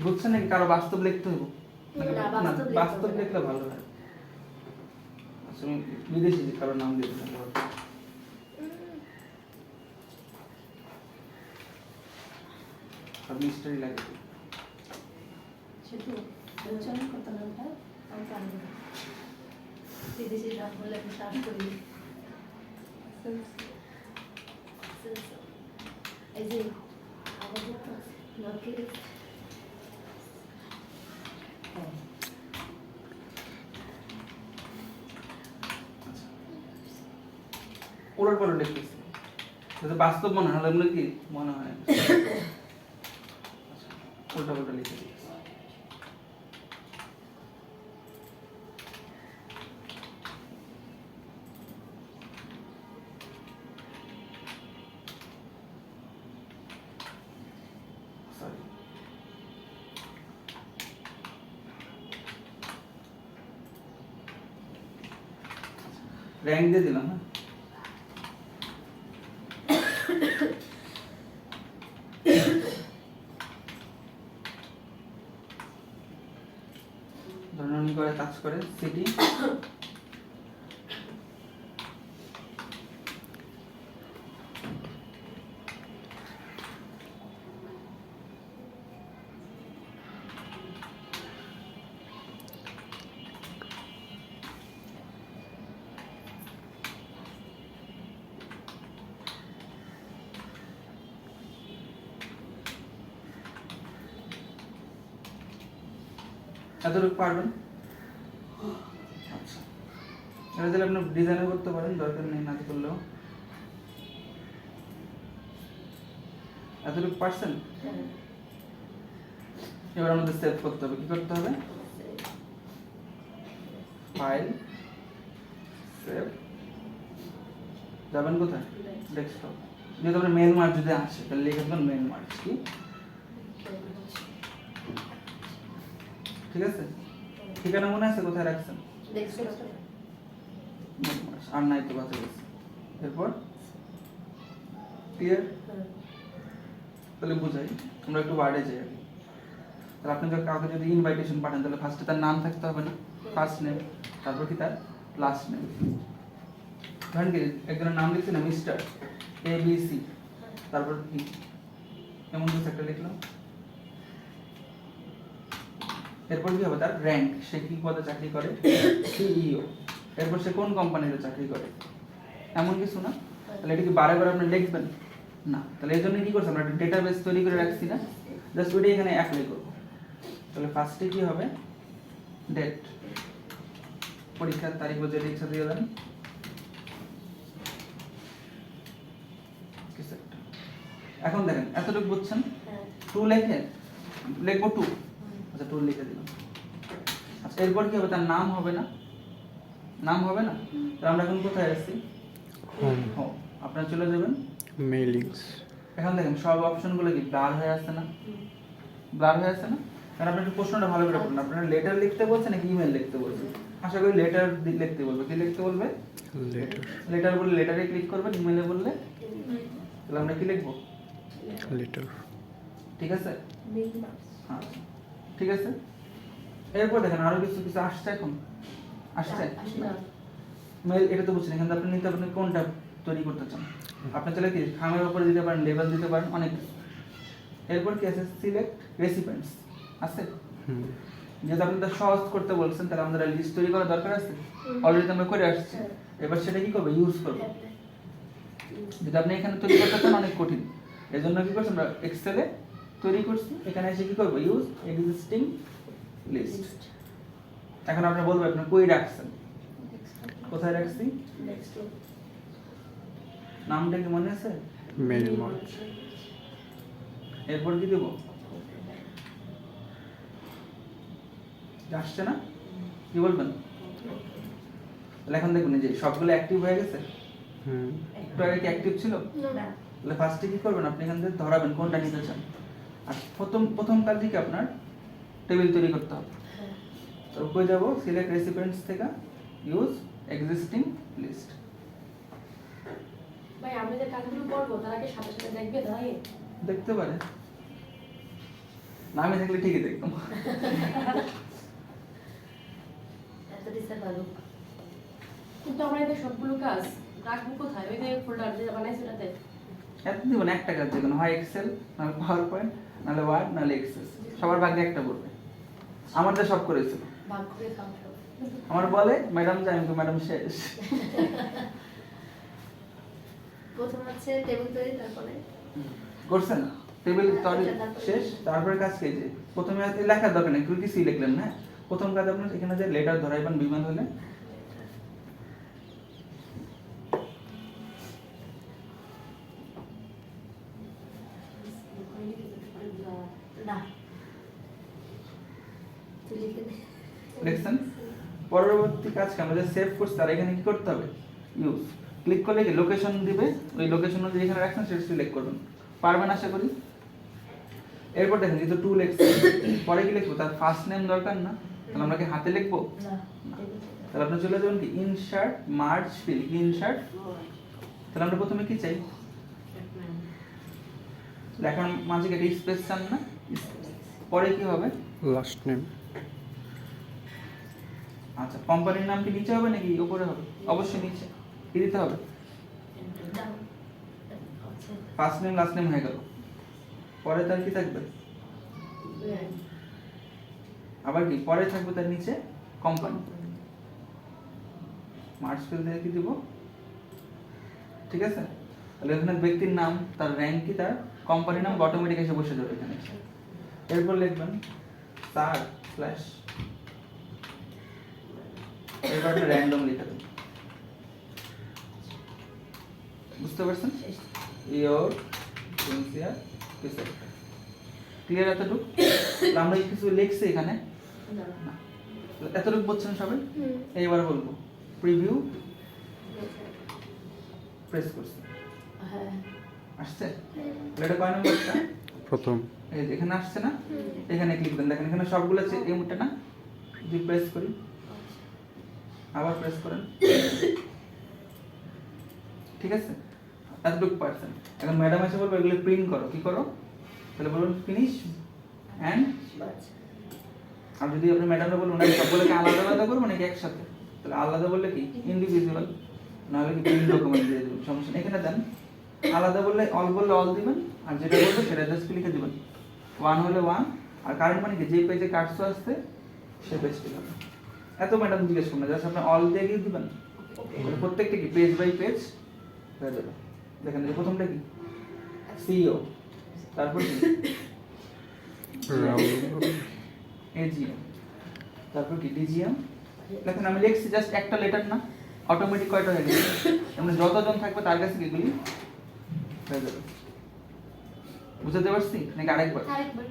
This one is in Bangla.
বুঝছেন নাকি কারো বাস্তব লিখতে হইব না, বাস্তব লিখলে ভালো হয় আচ্ছা আমি বিদেশি কারো নাম দিয়ে দিলাম আর মিস্টারি লাগে সেটা আলোচনা কত নামটা আমি জানি না বিদেশি নাম বলে আমি সার্চ করি এই যে আমাদের তো লোকের ওরার পরে লিখতেছি যাতে বাস্তব মনে হয় এগুলো কি মনে হয় উল্টা পাল্টা লিখে দিচ্ছি র্যাঙ্ক দিয়ে দিলাম হ্যাঁ ধরুন করে কাজ করে সিটি এতটুকু পারবেন আচ্ছা এটা তাহলে আপনি ডিজাইনও করতে পারেন দরকার নেই না করলেও এতটুকু পারছেন এবার আমাদের সেভ করতে হবে কি করতে হবে ফাইল সেভ যাবেন কোথায় ডেস্কটপ যদি আপনার মেল মার্ক যদি আসে তাহলে লিখে দেবেন মেল মার্ক কি ঠিক আছে ঠিকানা মনে আছে কোথায় রাখছেন আর নাই তো বাঁচে গেছে এরপর ক্লিয়ার তাহলে বুঝাই আমরা একটু ওয়ার্ডে যাই আগে তাহলে আপনি যদি কাউকে যদি ইনভাইটেশন পাঠান তাহলে ফার্স্টে তার নাম থাকতে হবে না ফার্স্ট নেম তারপর কি তার লাস্ট নেম ধরেন কি একজনের নাম লিখছি না মিস্টার ABC তারপর কি এমন কিছু একটা লিখলাম এরপর কি হবে তার র্যাঙ্ক সে কি পদে চাকরি করে CEO এরপর সে কোন কোম্পানিতে চাকরি করে এমন কিছু না তাহলে এটা কি বারে বারে আপনি লিখবেন না তাহলে এই জন্য কি করছি আমরা একটা ডেটাবেস তৈরি করে রাখছি না জাস্ট ওইটা এখানে অ্যাপ্লাই করব তাহলে ফার্স্টে কি হবে ডেট পরীক্ষার তারিখ যেটা ইচ্ছা দিয়ে দেন এখন দেখেন এতটুকু বুঝছেন 2 লিখে লিখবো 2 আচ্ছা 2 লিখে দিলাম আচ্ছা এরপর কি হবে তার নাম হবে না তো আমরা এখন কোথায় আছি হোম আপনারা চলে যাবেন মেইলিংস এখন দেখেন সব অপশনগুলো কি ব্লার হয়ে আসছে না কারণ আপনি একটু প্রশ্নটা ভালো করে পড়ুন আপনারা লেটার লিখতে বলছেন নাকি ইমেল লিখতে বলছেন আশা করি লেটার লিখতে বলবে কি লিখতে বলবে লেটার বললে লেটারে ক্লিক করবেন ইমেলে বললে তাহলে আমরা কি লিখবো লেটার ঠিক আছে হ্যাঁ ঠিক আছে এরপর দেখেন আরো কিছু কিছু আসছে এখন আসছে মেল এটা তো বুঝছেন এখানে আপনি নিতে আপনি কোনটা তৈরি করতে চান আপনি চাইলে কি খামের উপরে দিতে পারেন লেবেল দিতে পারেন অনেক কিছু এরপর কি আছে সিলেক্ট রেসিপিয়েন্টস আছে যেহেতু আপনি তো সহজ করতে বলছেন তাহলে আমাদের লিস্ট তৈরি করা দরকার আছে অলরেডি আমরা করে আসছি এবার সেটা কি করবে ইউজ করবে যদি আপনি এখানে তৈরি করতে চান অনেক কঠিন এই জন্য কি করছি আমরা এক্সেলে তৈরি করছি এখানে এসে কি করবো ইউজ এক্সিস্টিং লিস্ট এখন আপনি বলবেন আপনি কই রাখছেন কোথায় রাখছি নামটা কি মনে আছে মেল মার্ক এরপর কি দেব আসছে না কি বলবেন তাহলে এখন দেখুন যে সবগুলো অ্যাক্টিভ হয়ে গেছে একটু আগে কি অ্যাক্টিভ ছিল তাহলে ফার্স্টে কি করবেন আপনি এখান থেকে ধরাবেন কোনটা নিতে চান আর প্রথম কাজ কি আপনার টেবিল তৈরি করতে হবে তো কই যাব সিলেক্ট রেসিপিয়েন্টস থেকে ইউজ এক্সিস্টিং লিস্ট ভাই আমরা যে কাজগুলো করব তার আগে সাথে সাথে দেখবে তাই দেখতে পারে না আমি থাকলে ঠিকই দেখতাম। এত ডিস্টার্ব ভালো। কিন্তু আমরা এদের সবগুলো কাজ রাখবো কোথায়? ওই যে ফোল্ডার যেটা বানাইছি ওটাতে। এত দিব না, একটা কাজ যেকোনো, হয় এক্সেল, নাহলে পাওয়ার পয়েন্ট, নাহলে ওয়ার্ড, নাহলে এক্সেস, সবার ভাগে একটা পড়বে। আমাদের সব করেছিল, ভাগ করে খাও সব। আমার বলে ম্যাডাম যাই, আমি ম্যাডাম শেষ। প্রথম হচ্ছে টেবিল তৈরি, তারপরে করছেন টেবিল তৈরি শেষ, তারপরে কাজ কি যে প্রথমে লেখার দরকার নেই, কিছু কিছুই লিখলেন না। প্রথম কাজ আপনার এখানে যে লেটার ধরাইবেন বিমান হলে, না তুই লিখে দে। লিখছেন। পরবর্তী কাজ কি, আমরা যে সেভ করছি তার এখানে কি করতে হবে, ইউজ ক্লিক করলে কি লোকেশন দিবে, ওই লোকেশন অনুযায়ী যেখানে রাখছেন সেটা সিলেক্ট করবেন। পারবেন আশা করি। এরপর দেখেন যেহেতু টু লিখছি, পরে কি লিখবো, তার ফার্স্ট নেম দরকার না, তাহলে আমরা কি হাতে লিখবো, না তাহলে আপনি চলে যাবেন কি ইনসার্ট মার্জ ফিল, ইনসার্ট। তাহলে আমরা প্রথমে কি চাই, লেখার মাঝে একটা স্পেস চান না, পরে কি হবে, Last name. আচ্ছা কোম্পানির নাম কি নিচে হবে নাকি উপরে হবে, অবশ্যই নিচে, কি দিতে হবে, দাও। আচ্ছা ফার্স্ট নেম লাস্ট নেম হয়ে গেল, পরে তার কি থাকবে, আবার কি পরে থাকবে তার নিচে কোম্পানি, মার্চ ফিল দিয়ে কি দিব, ঠিক আছে। তাহলে এখানে ব্যক্তির নাম, তার র্যাঙ্ক কি, তার কোম্পানির নাম অটোমেটিক এসে বসে যাবে এখানে। এরপর লিখবেন স্টার স্ল্যাশ, এরপর একটা র্যান্ডম লিখে দেবেন, বুঝতে পারছেন, ইয়োর সিনসিয়ার পিসের, ক্লিয়ার এতটুকু। তাহলে আমরা কিছু লিখছি এখানে, না না। এতটুকু বুঝছেন সবাই। এইবার বলবো প্রিভিউ, প্রেস করছি, হ্যাঁ আসছে। তাহলে এটা কয় নম্বরটা, প্রথম। এই যে এখানে আসছে না, এখানে ক্লিক দেন, দেখেন এখানে সবগুলো আছে, এই মুটটা না, যদি প্রেস করি, আবার প্রেস করেন, ঠিক আছে, এতটুকু পারছেন। এখন ম্যাডাম এসে বলবো এগুলো প্রিন্ট করো, কি করো, তাহলে বলুন ফিনিশ অ্যান্ড। আচ্ছা আর যদি আপনি ম্যাডামরা বলুন না সবগুলোকে আলাদা আলাদা করবো নাকি একসাথে, তাহলে আলাদা বললে কি ইন্ডিভিজুয়াল, নাহলে কি প্রিন্ট ডকুমেন্ট দিয়ে দেবেন, সমস্যা নেই। এখানে দেন আলাদা বললে অল বললে অল দিবেন, আর যেটা বলবে সেটা জাস্ট লিখে দিবেন, ওয়ান হলে ওয়ান, আর কারেন্ট মানে কি যে পেজে কাটছো আসছে সে পেজটি হবে। এত ম্যাডাম জিজ্ঞেস করুন না, জাস্ট আপনি অল দিয়ে গিয়ে দিবেন, প্রত্যেকটা কি পেজ বাই পেজ হয়ে যাবে। দেখেন যে প্রথমটা কি সিইও, তারপর কি Round. এজিএম, তারপর কি ডিজিএম। দেখেন আমি লিখছি জাস্ট একটা লেটার না, অটোমেটিক কয়টা হয়ে গেছে, মানে যতজন থাকবে তার কাছে এগুলি হয়ে যাবে। বুঝতে পারছি নাকি আরেকবার, আরেকবার